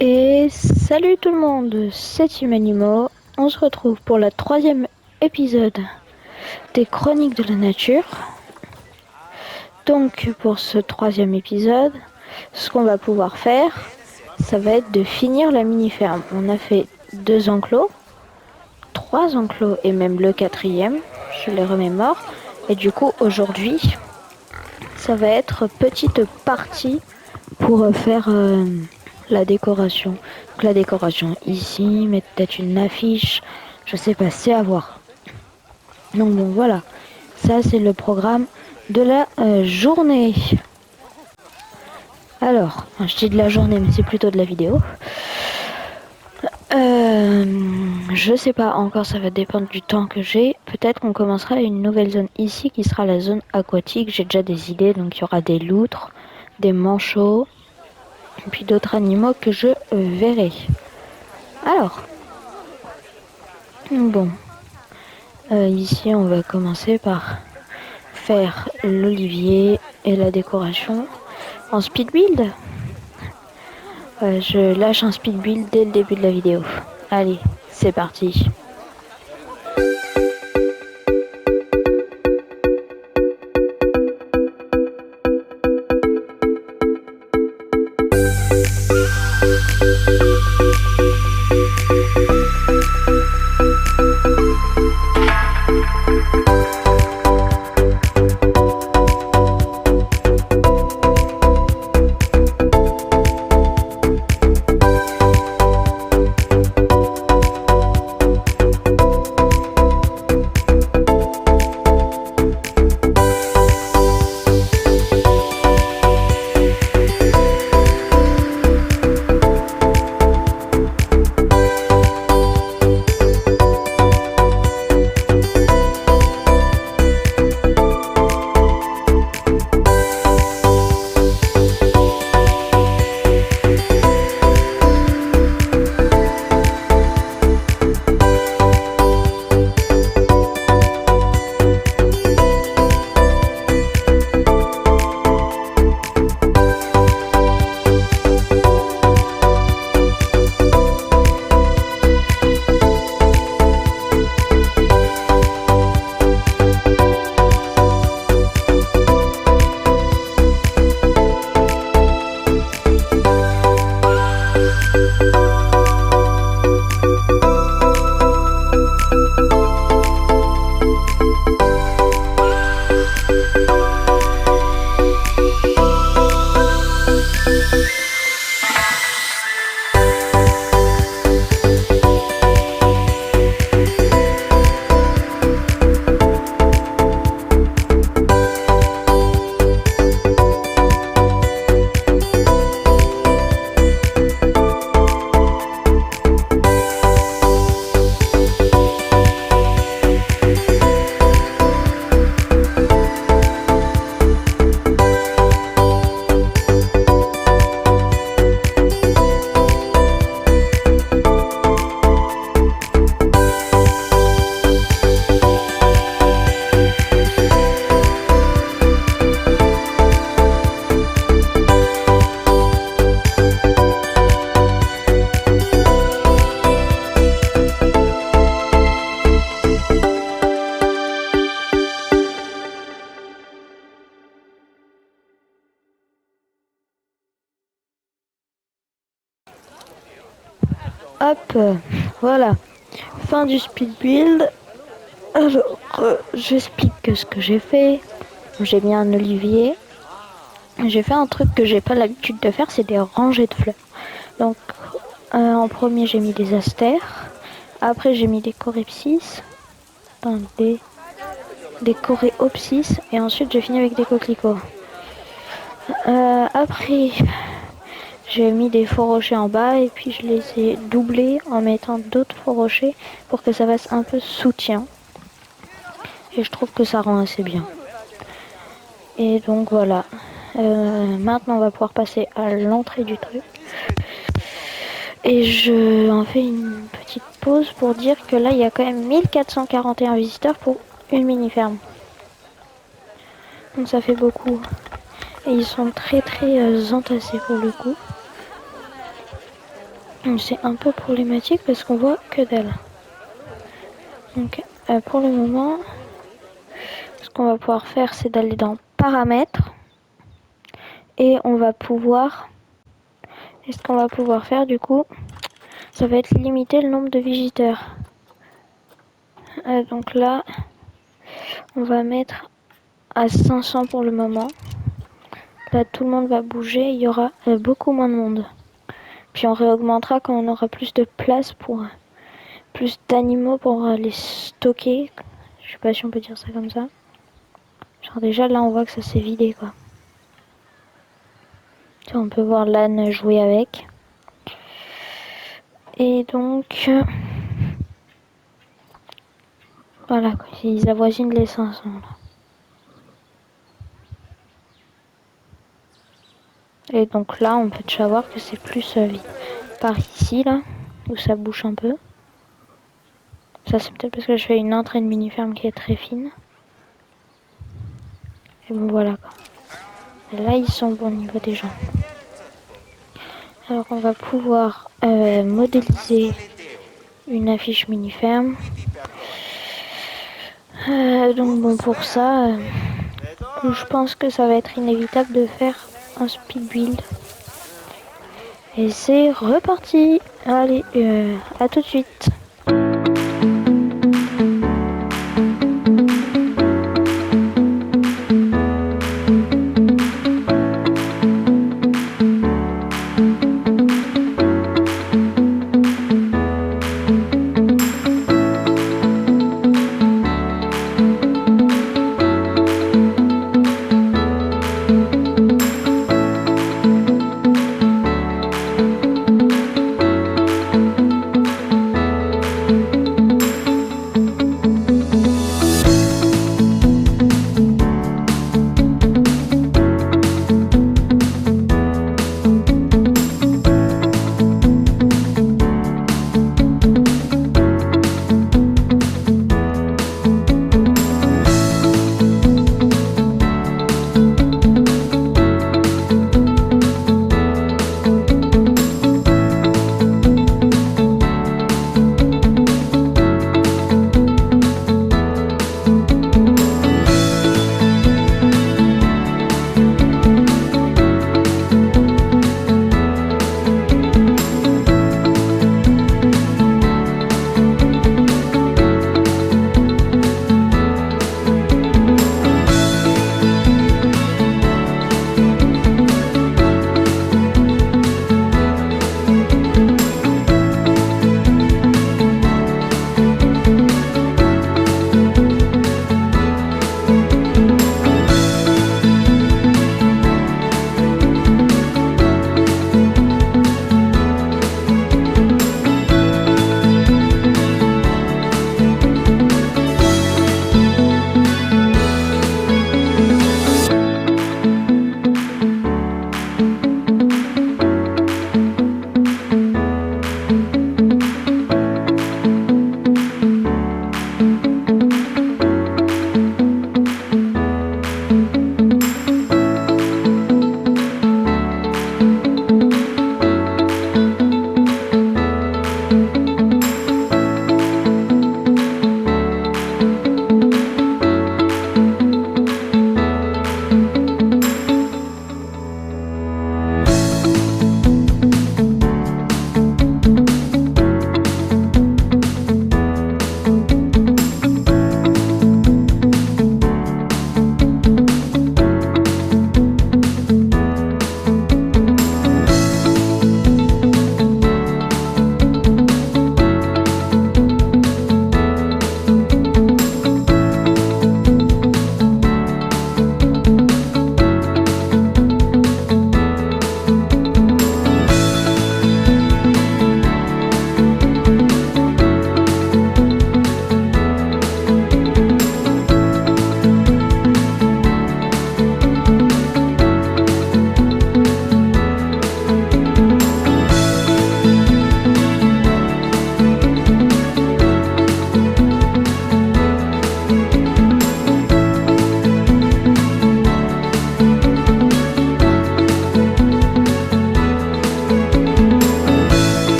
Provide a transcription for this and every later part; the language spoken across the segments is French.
Et salut tout le monde, c'est Team Animo. On se retrouve pour le troisième épisode des Chroniques de la Nature. Donc pour ce troisième épisode, ce qu'on va pouvoir faire, ça va être de finir la mini-ferme. On a fait 2 enclos, 3 enclos et même le 4e, je les remémore. Et du coup aujourd'hui, ça va être petite partie pour faire la décoration. Donc la décoration ici, mettre peut-être une affiche, je sais pas, c'est à voir. Donc bon voilà, ça c'est le programme de la journée. Alors, je dis de la journée mais c'est plutôt de la vidéo. Je sais pas encore, ça va dépendre du temps que j'ai. Peut-être qu'on commencera une nouvelle zone ici qui sera la zone aquatique. J'ai déjà des idées, donc il y aura des loutres, des manchots, et puis d'autres animaux que je verrai. Alors, bon, ici on va commencer par faire l'olivier et la décoration en speed build. Je lâche un speed build dès le début de la vidéo. Allez, c'est parti. Hop, voilà, fin du speed build. Alors, j'explique ce que j'ai fait. J'ai mis un olivier. J'ai fait un truc que j'ai pas l'habitude de faire, c'est des rangées de fleurs. Donc, en premier, j'ai mis des astères. Après, j'ai mis des coréopsis. Des coréopsis. Et ensuite, j'ai fini avec des coquelicots. Après, j'ai mis des faux rochers en bas et puis je les ai doublés en mettant d'autres faux rochers pour que ça fasse un peu soutien. Et je trouve que ça rend assez bien. Et donc voilà. Maintenant on va pouvoir passer à l'entrée du truc. Et je en fais une petite pause pour dire que là il y a quand même 1441 visiteurs pour une mini-ferme. Donc ça fait beaucoup. Et ils sont très entassés pour le coup. C'est un peu problématique parce qu'on voit que dalle. Donc pour le moment, ce qu'on va pouvoir faire, c'est d'aller dans paramètres et on va pouvoir. Et ce qu'on va pouvoir faire du coup, ça va être limiter le nombre de visiteurs. Donc là, on va mettre à 500 pour le moment. Là, tout le monde va bouger, il y aura beaucoup moins de monde. Puis on réaugmentera quand on aura plus de place pour plus d'animaux pour les stocker. Je sais pas si on peut dire ça comme ça. Genre déjà là on voit que ça s'est vidé quoi. On peut voir l'âne jouer avec. Et donc voilà quoi, ils avoisinent les 500 là. Et donc là on peut déjà voir que c'est plus vide. Par ici là, où ça bouge un peu. Ça c'est peut-être parce que je fais une entrée de mini-ferme qui est très fine. Et bon voilà quoi. Et là ils sont bons au niveau des gens. Alors on va pouvoir modéliser une affiche mini-ferme. Donc bon pour ça, je pense que ça va être inévitable de faire un speed build. Et c'est reparti. Allez, à tout de suite.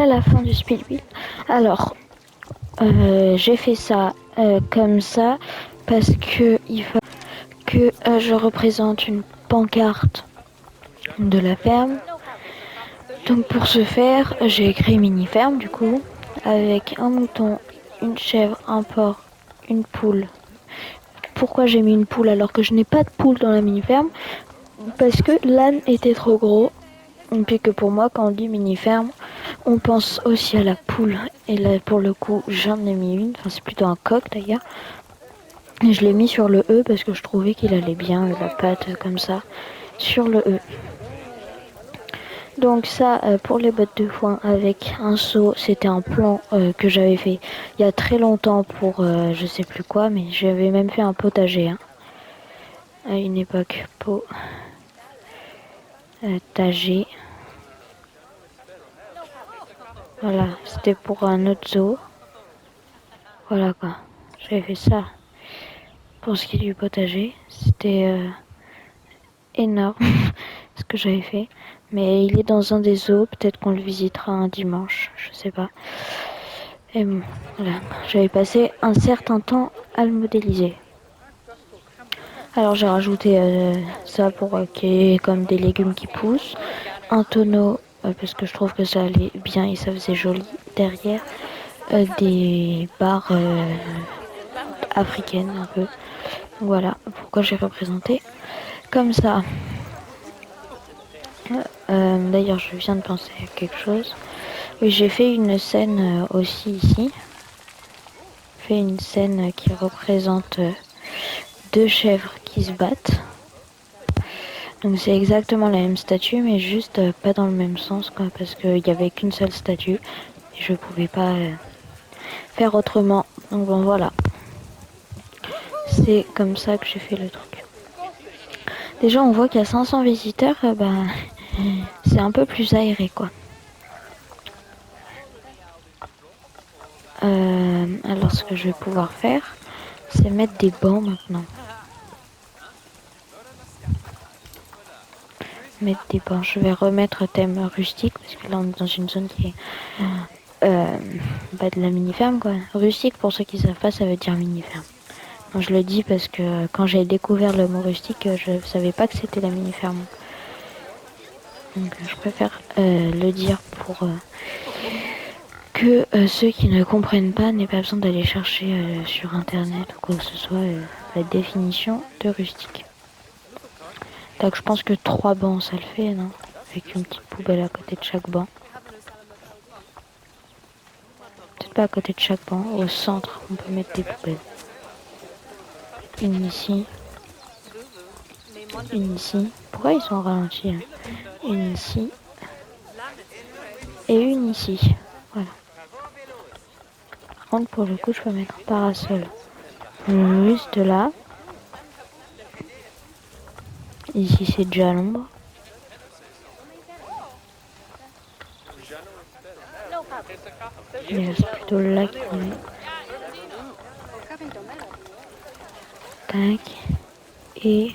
la fin du speed build. Alors, j'ai fait ça comme ça parce que il faut que je représente une pancarte de la ferme. Donc pour ce faire, j'ai créé mini ferme du coup avec un mouton, une chèvre, un porc, une poule. Pourquoi j'ai mis une poule alors que je n'ai pas de poule dans la mini ferme? Parce que l'âne était trop gros. Et puis que pour moi, quand on dit mini ferme, on pense aussi à la poule. Et là, pour le coup, j'en ai mis une. Enfin, c'est plutôt un coq d'ailleurs. Et je l'ai mis sur le E parce que je trouvais qu'il allait bien, la patte comme ça, sur le E. Donc ça, pour les bottes de foin avec un seau, c'était un plan que j'avais fait il y a très longtemps pour je sais plus quoi, mais j'avais même fait un potager à une époque. Potager. Voilà, c'était pour un autre zoo. Voilà quoi, j'avais fait ça. Pour ce qui est du potager, c'était énorme ce que j'avais fait. Mais il est dans un des zoos, peut-être qu'on le visitera un dimanche, je sais pas. Et bon, voilà, j'avais passé un certain temps à le modéliser. Alors j'ai rajouté ça pour qu'il y ait comme des légumes qui poussent. Un tonneau, parce que je trouve que ça allait bien et ça faisait joli. Derrière, des barres africaines un peu. Voilà pourquoi j'ai représenté comme ça. D'ailleurs, je viens de penser à quelque chose. Oui, j'ai fait une scène aussi ici. J'ai fait une scène qui représente deux chèvres qui se battent. Donc c'est exactement la même statue, mais juste pas dans le même sens, quoi, parce qu'il n'y avait qu'une seule statue et je pouvais pas faire autrement. Donc bon, voilà. C'est comme ça que j'ai fait le truc. Déjà, on voit qu'il y a 500 visiteurs, c'est un peu plus aéré, quoi. Alors, ce que je vais pouvoir faire, c'est mettre des bancs maintenant. Mettre des bancs. Je vais remettre thème rustique, parce que là, on est dans une zone qui est de la mini-ferme, quoi. Rustique, pour ceux qui ne savent pas, ça veut dire mini-ferme. Bon, je le dis parce que quand j'ai découvert le mot rustique, je ne savais pas que c'était la mini-ferme. Donc, je préfère le dire pour que ceux qui ne comprennent pas n'aient pas besoin d'aller chercher sur internet ou quoi que ce soit la définition de rustique. Donc je pense que 3 bancs ça le fait, non? Avec une petite poubelle à côté de chaque banc. Peut-être pas à côté de chaque banc, au centre on peut mettre des poubelles. Une ici. Une ici. Pourquoi ils sont ralentis hein? Une ici. Et une ici. Voilà. Par contre pour le coup je peux mettre un parasol. Juste là. Ici c'est déjà l'ombre. Mais c'est plutôt là qu'on est. Tac. Et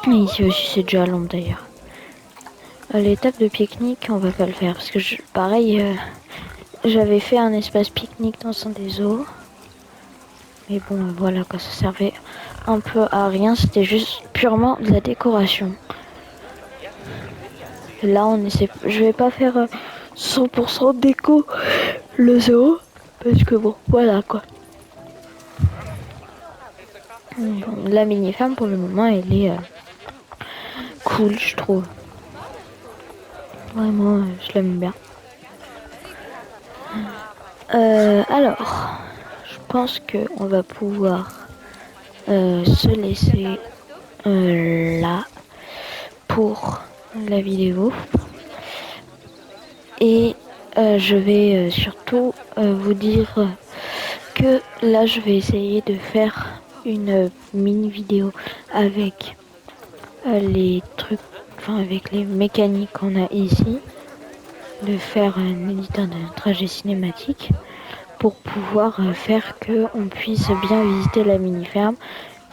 ici aussi c'est déjà l'ombre d'ailleurs. L'étape de pique-nique on va pas le faire parce que pareil j'avais fait un espace pique-nique dans un des zoos. Mais bon voilà quoi, ça servait un peu à rien, c'était juste purement de la décoration. Là on essaie, je vais pas faire 100% déco le zoo parce que bon voilà quoi. Bon, la mini-ferme pour le moment elle est cool je trouve. Vraiment je l'aime bien. Alors je pense qu'on va pouvoir se laisser là pour la vidéo. Et je vais surtout vous dire que là je vais essayer de faire une mini vidéo avec les trucs, enfin avec les mécaniques qu'on a ici, de faire un éditeur de trajet cinématique pour pouvoir faire que on puisse bien visiter la mini ferme.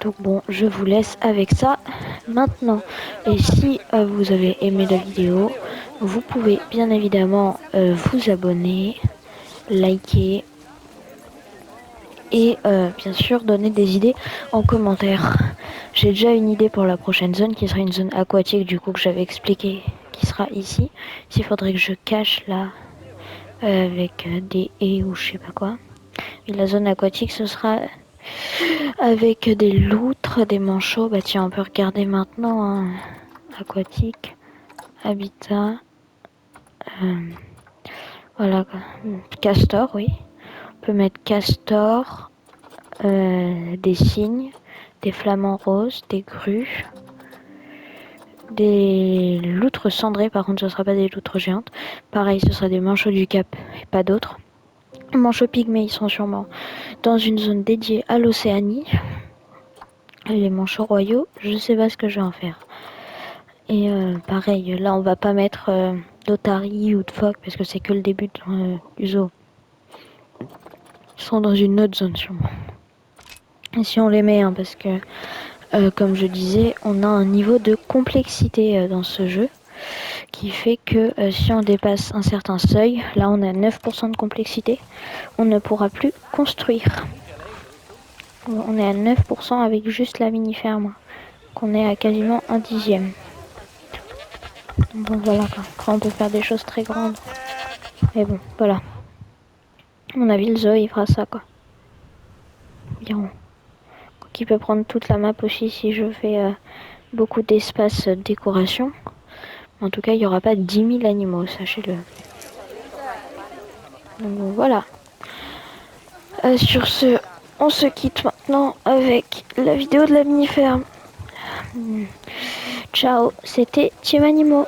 Donc bon, je vous laisse avec ça. maintenant. Et si vous avez aimé la vidéo, vous pouvez bien évidemment vous abonner, liker et bien sûr donner des idées en commentaire. J'ai déjà une idée pour la prochaine zone qui sera une zone aquatique du coup que j'avais expliqué qui sera ici. S'il faudrait que je cache là avec des haies ou je sais pas quoi. Et la zone aquatique ce sera avec des loutres, des manchots. Bah tiens on peut regarder maintenant hein. Aquatique, habitat, voilà castor oui. On peut mettre castor, des cygnes, des flamants roses, des grues, des loutres cendrées, par contre ce ne sera pas des loutres géantes. Pareil, ce sera des manchots du Cap et pas d'autres. Les manchots pygmées, ils sont sûrement dans une zone dédiée à l'Océanie. Les manchots royaux, je ne sais pas ce que je vais en faire. Et pareil, là on va pas mettre d'otaries ou de phoques parce que c'est que le début du zoo. Ils sont dans une autre zone sûrement. Et si on les met, hein, parce que comme je disais, on a un niveau de complexité dans ce jeu qui fait que si on dépasse un certain seuil, là on a 9% de complexité, on ne pourra plus construire. On est à 9% avec juste la mini-ferme, qu'on est à quasiment un dixième. Bon voilà quoi, après on peut faire des choses très grandes. Mais bon, voilà. À mon avis, le zoo il fera ça quoi. Environ. Qui peut prendre toute la map aussi si je fais beaucoup d'espace décoration. En tout cas, il n'y aura pas 10 000 animaux, sachez-le. Donc voilà. Sur ce, on se quitte maintenant avec la vidéo de la mini-ferme. Ciao, c'était Team Animaux.